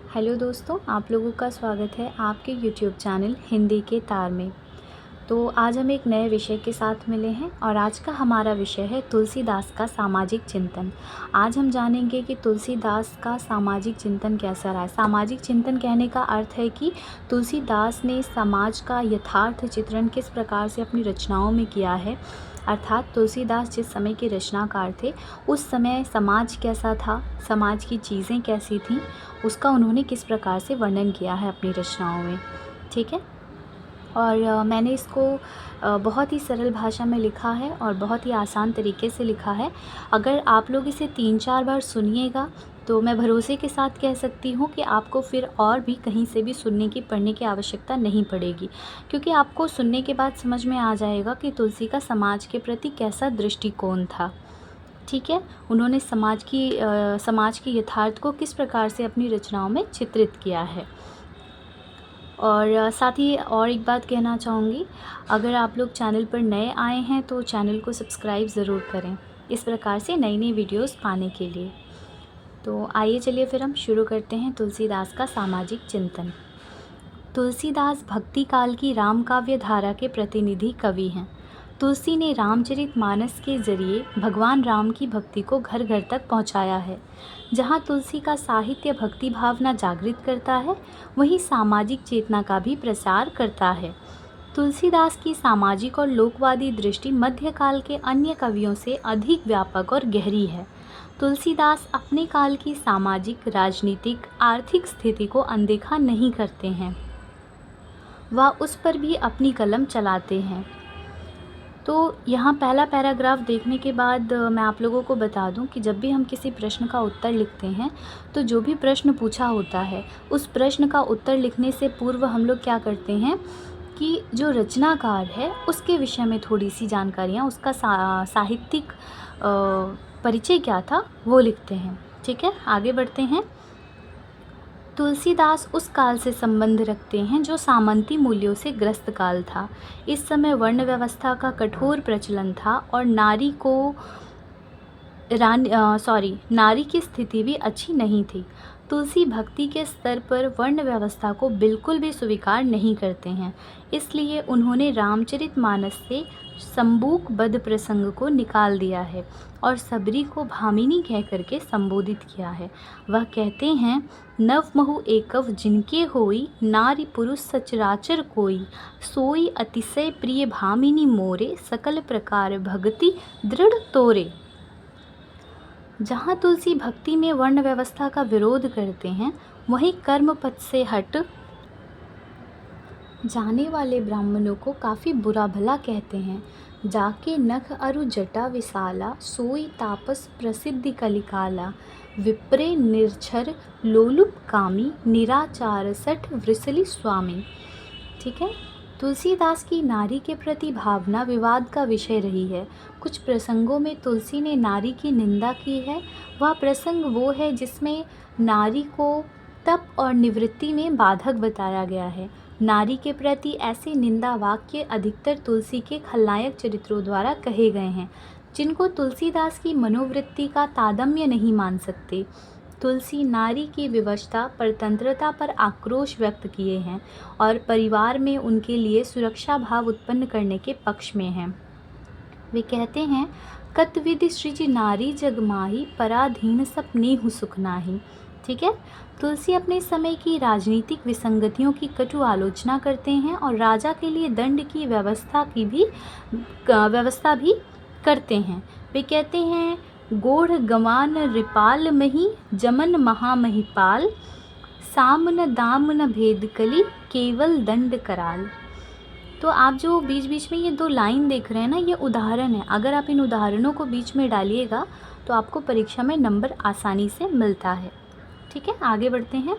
Hello दोस्तों, आप लोगों का स्वागत है आपके यूट्यूब चैनल हिंदी के तार में। तो आज हम एक नए विषय के साथ मिले हैं और आज का हमारा विषय है तुलसीदास का सामाजिक चिंतन। आज हम जानेंगे कि तुलसीदास का सामाजिक चिंतन कैसा रहा है। सामाजिक चिंतन कहने का अर्थ है कि तुलसीदास ने समाज का यथार्थ चित्रण किस प्रकार से अपनी रचनाओं में किया है। अर्थात तुलसीदास जिस समय के रचनाकार थे उस समय समाज कैसा था, समाज की चीज़ें कैसी थीं, उसका उन्होंने किस प्रकार से वर्णन किया है अपनी रचनाओं में। ठीक है। और मैंने इसको बहुत ही सरल भाषा में लिखा है और बहुत ही आसान तरीके से लिखा है। अगर आप लोग इसे 3-4 बार सुनिएगा तो मैं भरोसे के साथ कह सकती हूँ कि आपको फिर और भी कहीं से भी सुनने की पढ़ने की आवश्यकता नहीं पड़ेगी, क्योंकि आपको सुनने के बाद समझ में आ जाएगा कि तुलसी का समाज के प्रति कैसा दृष्टिकोण था। ठीक है। उन्होंने समाज की यथार्थ को किस प्रकार से अपनी रचनाओं में चित्रित किया है। और साथ ही और एक बात कहना चाहूँगी, अगर आप लोग चैनल पर नए आए हैं तो चैनल को सब्सक्राइब ज़रूर करें, इस प्रकार से नई नई वीडियोस पाने के लिए। तो आइए चलिए फिर हम शुरू करते हैं तुलसीदास का सामाजिक चिंतन। तुलसीदास भक्ति काल की राम काव्य धारा के प्रतिनिधि कवि हैं। तुलसी ने रामचरितमानस के जरिए भगवान राम की भक्ति को घर घर तक पहुंचाया है। जहां तुलसी का साहित्य भक्ति भावना जागृत करता है, वहीं सामाजिक चेतना का भी प्रसार करता है। तुलसीदास की सामाजिक और लोकवादी दृष्टि मध्यकाल के अन्य कवियों से अधिक व्यापक और गहरी है। तुलसीदास अपने काल की सामाजिक, राजनीतिक, आर्थिक स्थिति को अनदेखा नहीं करते हैं, वह उस पर भी अपनी कलम चलाते हैं। तो यहाँ पहला पैराग्राफ देखने के बाद मैं आप लोगों को बता दूं कि जब भी हम किसी प्रश्न का उत्तर लिखते हैं तो जो भी प्रश्न पूछा होता है उस प्रश्न का उत्तर लिखने से पूर्व हम लोग क्या करते हैं कि जो रचनाकार है उसके विषय में थोड़ी सी जानकारियाँ, उसका साहित्यिक परिचय क्या था वो लिखते हैं। ठीक है, आगे बढ़ते हैं। तुलसीदास उस काल से संबंध रखते हैं जो सामंती मूल्यों से ग्रस्त काल था। इस समय वर्ण व्यवस्था का कठोर प्रचलन था और नारी की स्थिति भी अच्छी नहीं थी। तुलसी भक्ति के स्तर पर वर्ण व्यवस्था को बिल्कुल भी स्वीकार नहीं करते हैं, इसलिए उन्होंने रामचरितमानस से संबूक बद प्रसंग को निकाल दिया है और सबरी को भामिनी कह करके संबोधित किया है। वह कहते हैं, नव महु एकव जिनके होई, नारी पुरुष सचराचर कोई, सोई अतिशय प्रिय भामिनी मोरे, सकल प्रकार भक्ति दृढ़ तोरे। जहाँ तुलसी भक्ति में वर्ण व्यवस्था का विरोध करते हैं, वहीं कर्म पथ से हट जाने वाले ब्राह्मणों को काफ़ी बुरा भला कहते हैं। जाके नख अरु जटा विशाला, सोई तापस प्रसिद्धि कलिकाला, विप्रे निर्झर लोलुप कामी, निराचार सठ वृसली स्वामी। ठीक है। तुलसीदास की नारी के प्रति भावना विवाद का विषय रही है। कुछ प्रसंगों में तुलसी ने नारी की निंदा की है। वह प्रसंग वो है जिसमें नारी को तप और निवृत्ति में बाधक बताया गया है। नारी के प्रति ऐसे निंदा वाक्य अधिकतर तुलसी के खलनायक चरित्रों द्वारा कहे गए हैं, जिनको तुलसीदास की मनोवृत्ति का तादम्य नहीं मान सकते। तुलसी नारी की विवशता, परतंत्रता पर आक्रोश व्यक्त किए हैं और परिवार में उनके लिए सुरक्षा भाव उत्पन्न करने के पक्ष में हैं। वे कहते हैं, कतविधि सृज नारी जगमाही, पराधीन सपनेहु सुख नाही। ठीक है। तुलसी अपने समय की राजनीतिक विसंगतियों की कटु आलोचना करते हैं और राजा के लिए दंड की व्यवस्था भी करते हैं। वे कहते हैं, गोढ़ गवान रिपाल मही, जमन महामहिपाल, साम न दाम न भेद कली, केवल दंड कराल। तो आप जो बीच बीच में ये 2 लाइन देख रहे हैं ना, ये उदाहरण है। अगर आप इन उदाहरणों को बीच में डालिएगा तो आपको परीक्षा में नंबर आसानी से मिलता है। ठीक है, आगे बढ़ते हैं।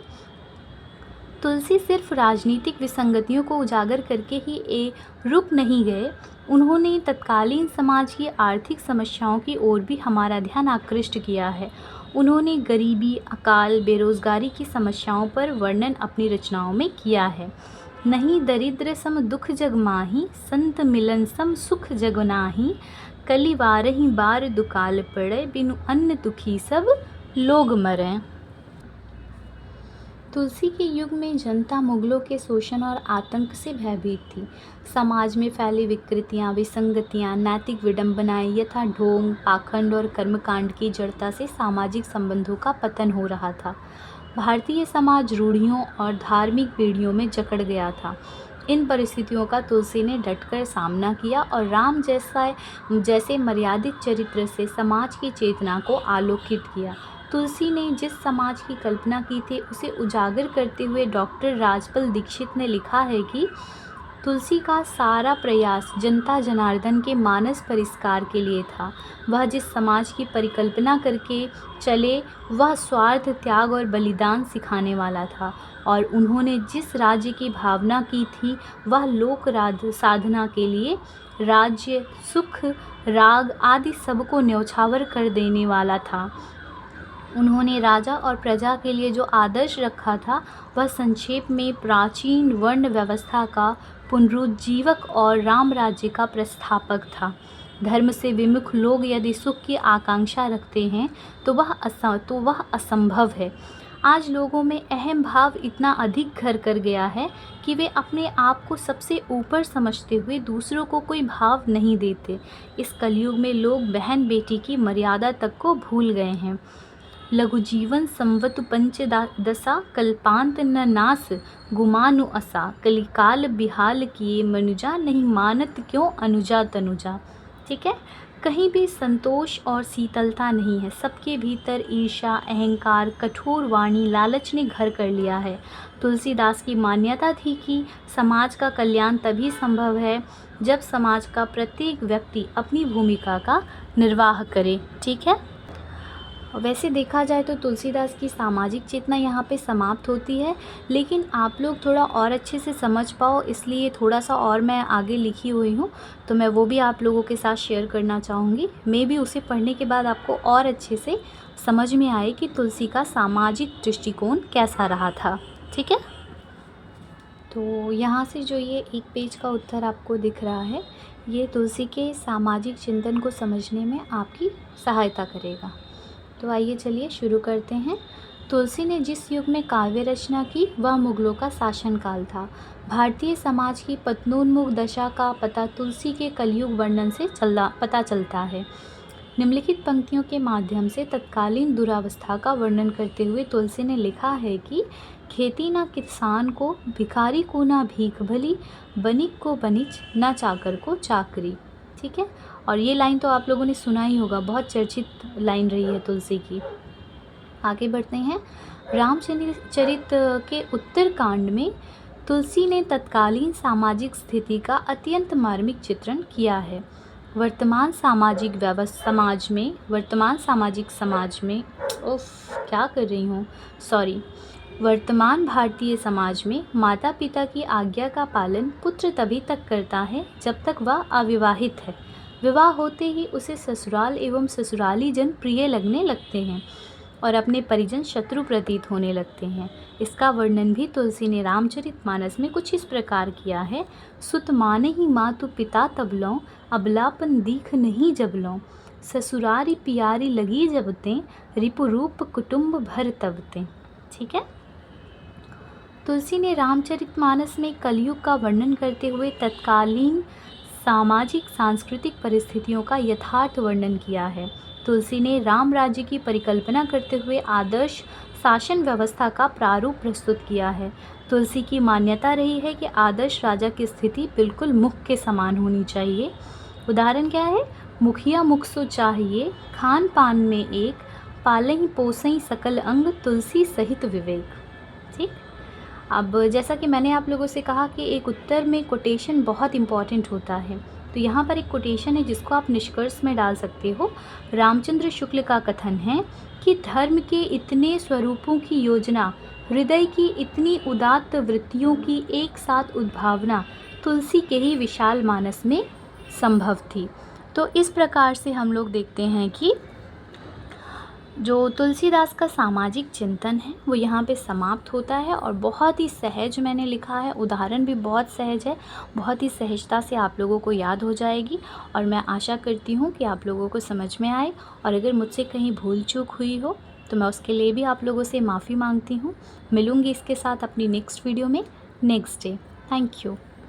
तुलसी सिर्फ राजनीतिक विसंगतियों को उजागर करके ही रुक नहीं गए, उन्होंने तत्कालीन समाज की आर्थिक समस्याओं की ओर भी हमारा ध्यान आकृष्ट किया है। उन्होंने गरीबी, अकाल, बेरोजगारी की समस्याओं पर वर्णन अपनी रचनाओं में किया है। नहीं दरिद्र सम दुख जग माही, संत मिलन सम सुख जग नाही, कलिवारहि बार दुकाल पड़े, बिनु अन्न दुखी सब लोग मरें। तुलसी के युग में जनता मुगलों के शोषण और आतंक से भयभीत थी। समाज में फैली विकृतियां, विसंगतियां, नैतिक विडंबनाएं यथा ढोंग, पाखंड और कर्मकांड की जड़ता से सामाजिक संबंधों का पतन हो रहा था। भारतीय समाज रूढ़ियों और धार्मिक पीढ़ियों में जकड़ गया था। इन परिस्थितियों का तुलसी ने डटकर सामना किया और राम जैसे मर्यादित चरित्र से समाज की चेतना को आलोकित किया। तुलसी ने जिस समाज की कल्पना की थी उसे उजागर करते हुए डॉक्टर राजपल दीक्षित ने लिखा है कि तुलसी का सारा प्रयास जनता जनार्दन के मानस परिष्कार के लिए था। वह जिस समाज की परिकल्पना करके चले वह स्वार्थ, त्याग और बलिदान सिखाने वाला था, और उन्होंने जिस राज्य की भावना की थी वह लोक साधना के लिए राज्य, सुख, राग आदि सबको न्यौछावर कर देने वाला था। उन्होंने राजा और प्रजा के लिए जो आदर्श रखा था वह संक्षेप में प्राचीन वर्ण व्यवस्था का पुनरुज्जीवक और राम राज्य का प्रस्थापक था। धर्म से विमुख लोग यदि सुख की आकांक्षा रखते हैं तो वह असंभव है। आज लोगों में अहम भाव इतना अधिक घर कर गया है कि वे अपने आप को सबसे ऊपर समझते हुए दूसरों को कोई भाव नहीं देते। इस कलयुग में लोग बहन बेटी की मर्यादा तक को भूल गए हैं। लघु जीवन संवतु पंचदशा कल्पांत न नास गुमानु असा कलिकाल बिहाल किए मनुजा नहीं मानत क्यों अनुजा तनुजा। ठीक है, कहीं भी संतोष और शीतलता नहीं है। सबके भीतर ईर्ष्या, अहंकार, कठोर वाणी, लालच ने घर कर लिया है। तुलसीदास की मान्यता थी कि समाज का कल्याण तभी संभव है जब समाज का प्रत्येक व्यक्ति अपनी भूमिका का निर्वाह करे। ठीक है, वैसे देखा जाए तो तुलसीदास की सामाजिक चेतना यहाँ पे समाप्त होती है, लेकिन आप लोग थोड़ा और अच्छे से समझ पाओ इसलिए थोड़ा सा और मैं आगे लिखी हुई हूँ, तो मैं वो भी आप लोगों के साथ शेयर करना चाहूँगी। मे भी उसे पढ़ने के बाद आपको और अच्छे से समझ में आए कि तुलसी का सामाजिक दृष्टिकोण कैसा रहा था। ठीक है, तो यहाँ से जो ये एक पेज का उत्तर आपको दिख रहा है, ये तुलसी के सामाजिक चिंतन को समझने में आपकी सहायता करेगा। तो आइए चलिए शुरू करते हैं। तुलसी ने जिस युग में काव्य रचना की वह मुगलों का शासनकाल था। भारतीय समाज की पतनोन्मुख दशा का पता तुलसी के कलयुग वर्णन से पता चलता है। निम्नलिखित पंक्तियों के माध्यम से तत्कालीन दुरावस्था का वर्णन करते हुए तुलसी ने लिखा है कि खेती ना किसान को, भिखारी को ना भीख भली, बनिक को बनिच ना चाकर को चाकरी। ठीक है, और ये लाइन तो आप लोगों ने सुना ही होगा, बहुत चर्चित लाइन रही है तुलसी की। आगे बढ़ते हैं। रामचरित के उत्तर कांड में तुलसी ने तत्कालीन सामाजिक स्थिति का अत्यंत मार्मिक चित्रण किया है। वर्तमान सामाजिक समाज में क्या कर रही हूँ वर्तमान भारतीय समाज में माता पिता की आज्ञा का पालन पुत्र तभी तक करता है जब तक वह अविवाहित है। विवाह होते ही उसे ससुराल एवं ससुराली जन प्रिय लगने लगते हैं और अपने परिजन शत्रु प्रतीत होने लगते हैं। इसका वर्णन भी तुलसी ने रामचरितमानस में कुछ इस प्रकार किया है। सुत माने ही मातु पिता तबलों, अबलापन दीख नहीं जबलों, ससुरारी पियारी लगी जबतें, रिपुरूप कुटुंब भर तबतें। ठीक है, तुलसी ने रामचरितमानस में कलयुग का वर्णन करते हुए तत्कालीन सामाजिक सांस्कृतिक परिस्थितियों का यथार्थ वर्णन किया है। तुलसी ने राम राज्य की परिकल्पना करते हुए आदर्श शासन व्यवस्था का प्रारूप प्रस्तुत किया है। तुलसी की मान्यता रही है कि आदर्श राजा की स्थिति बिल्कुल मुख के समान होनी चाहिए। उदाहरण क्या है? मुखिया मुख सो चाहिए, खान पान में एक, पालई पोसई सकल अंग, तुलसी सहित विवेक। ठीक, अब जैसा कि मैंने आप लोगों से कहा कि एक उत्तर में कोटेशन बहुत इम्पॉर्टेंट होता है, तो यहाँ पर एक कोटेशन है जिसको आप निष्कर्ष में डाल सकते हो। रामचंद्र शुक्ल का कथन है कि धर्म के इतने स्वरूपों की योजना, हृदय की इतनी उदात्त वृत्तियों की एक साथ उद्भावना तुलसी के ही विशाल मानस में संभव थी। तो इस प्रकार से हम लोग देखते हैं कि जो तुलसीदास का सामाजिक चिंतन है वो यहाँ पे समाप्त होता है और बहुत ही सहज मैंने लिखा है, उदाहरण भी बहुत सहज है, बहुत ही सहजता से आप लोगों को याद हो जाएगी और मैं आशा करती हूँ कि आप लोगों को समझ में आए। और अगर मुझसे कहीं भूल चूक हुई हो तो मैं उसके लिए भी आप लोगों से माफ़ी मांगती हूँ। मिलूँगी इसके साथ अपनी नेक्स्ट वीडियो में नेक्स्ट डे। Thank you.